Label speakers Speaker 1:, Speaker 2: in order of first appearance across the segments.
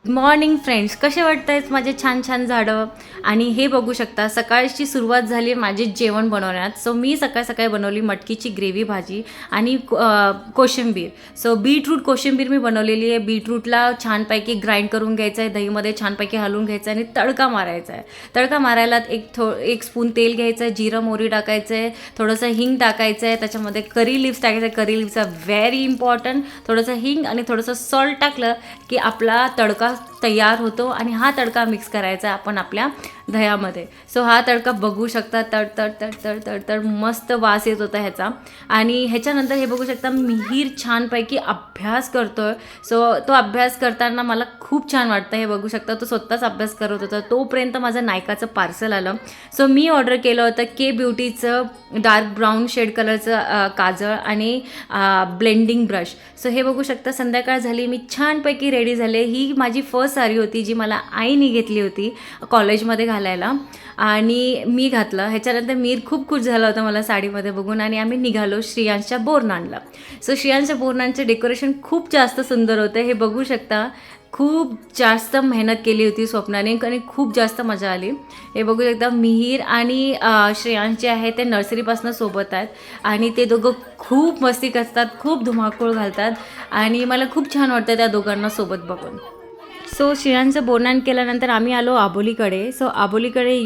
Speaker 1: Morning friends, कसे वाटतायत माझे छान छान झाडं. आणि हे बघू शकता सकाळची सुरुवात झाली माझे जेवण बनवण्यात. सो मी सकाळ सकाळी बनवली मटकीची ग्रेव्ही भाजी आणि कोशिंबीर. सो बीटरूट कोशिंबीर मी बनवलेली आहे. बीटरूटला छानपैकी ग्राइंड करून घ्यायचं आहे, दहीमध्ये छानपैकी हलवून घ्यायचं आहे आणि तडका मारायचा आहे. तडका मारायला एक स्पून तेल घ्यायचं आहे, जिरं मोहरी टाकायचं आहे, थोडंसं हिंग टाकायचं आहे, त्याच्यामध्ये करी लिव्स टाकायचं आहे. करी लिव्स व्हेरी इम्पॉर्टंट. थोडंसं हिंग आणि थोडंसं सॉल्ट टाकलं की आपला तडका तयार होतो आणि हा तडका मिक्स करायचा आपण आपल्या दह्यामध्ये. सो हा तडका बघू शकता, तड तड तड तड तड तड मस्त वास येत होता ह्याचा. आणि ह्याच्यानंतर हे बघू शकता मिहीर छानपैकी अभ्यास करतोय. सो तो अभ्यास करताना मला खूप छान वाटतं. हे बघू शकता तो स्वतःच अभ्यास करत होता. तोपर्यंत माझं नायकाचं पार्सल आलं. सो मी ऑर्डर केलं होतं के ब्युटीचं डार्क ब्राऊन शेड कलरचं काजळ आणि ब्लेंडिंग ब्रश. सो हे बघू शकता संध्याकाळ झाली, मी छानपैकी रेडी झाले. ही माझी फर्स्ट साडी होती जी मला आईने घेतली होती कॉलेजमध्ये घालायला आणि मी घातलं. ह्याच्यानंतर मीर खूप खुश झाला होता मला साडीमध्ये बघून आणि आम्ही निघालो श्रेयांशच्या बोरनानला. सो श्रेयांशच्या बोरनानचं डेकोरेशन खूप जास्त सुंदर होतं. हे बघू शकता खूप जास्त मेहनत केली होती स्वप्नाने आणि खूप जास्त मजा आली. हे बघू शकता मिहीर आणि श्रेयांश जे आहे ते नर्सरीपासून सोबत आहेत आणि ते दोघं खूप मस्ती करतात, खूप धुमाकूळ घालतात आणि मला खूप छान वाटतं त्या दोघांना सोबत बघून. सो श्रेयांचं बोरनान केल्यानंतर आम्ही आलो आबोलीकडे. सो आबोलीकडे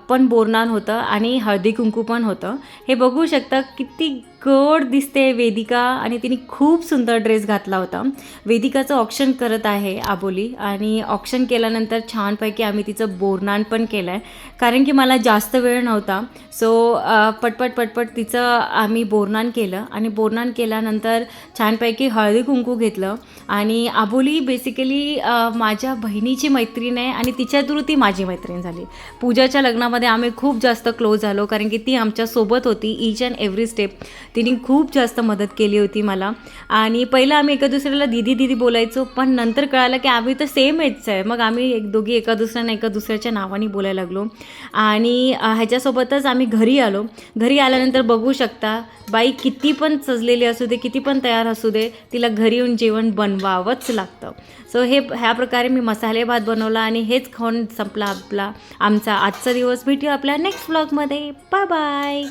Speaker 1: पण बोरनान होतं आणि हळदी कुंकू पण होतं. हे बघू शकता किती गोड दिसते वेदिका आणि तिने खूप सुंदर ड्रेस घातला होता. वेदिकाचं ऑक्शन करत आहे आबोली आणि ऑक्शन केल्यानंतर छानपैकी आम्ही तिचं बोरनान पण केलं आहे कारण की मला जास्त वेळ नव्हता. सो पटपट पटपट तिचं आम्ही बोरनान केलं आणि बोरनान केल्यानंतर छानपैकी हळदी कुंकू घेतलं. आणि आबोली बेसिकली माझ्या बहिणीची मैत्रीण आहे आणि तिच्या थ्रू ती माझी मैत्रीण झाली. पूजाच्या लग्नामध्ये आम्ही खूप जास्त क्लोज झालो कारण की ती आमच्यासोबत होती ईच अँड एव्हरी स्टेप. तिने खूप जास्त मदत केली होती मला. आणि पहिलं आम्ही एका दुसऱ्याला दीदी दीदी बोलायचो, पण नंतर कळालं की आम्ही तर सेम एजचं आहे. मग आम्ही दोघी एका दुसऱ्याच्या नावाने बोलायला लागलो. आणि ह्याच्यासोबतच आम्ही घरी आलो. घरी आल्यानंतर बघू शकता बाई किती पण सजलेली असू दे, किती पण तयार असू दे, तिला घरी येऊन जेवण बनवावंच लागतं. सो ह्या प्रकारे मी मसाले भात बनवला आणि हेच खाऊन संपला आमचा आजचा दिवस. भेटूया आपल्या नेक्स्ट व्लॉगमध्ये. Bye bye.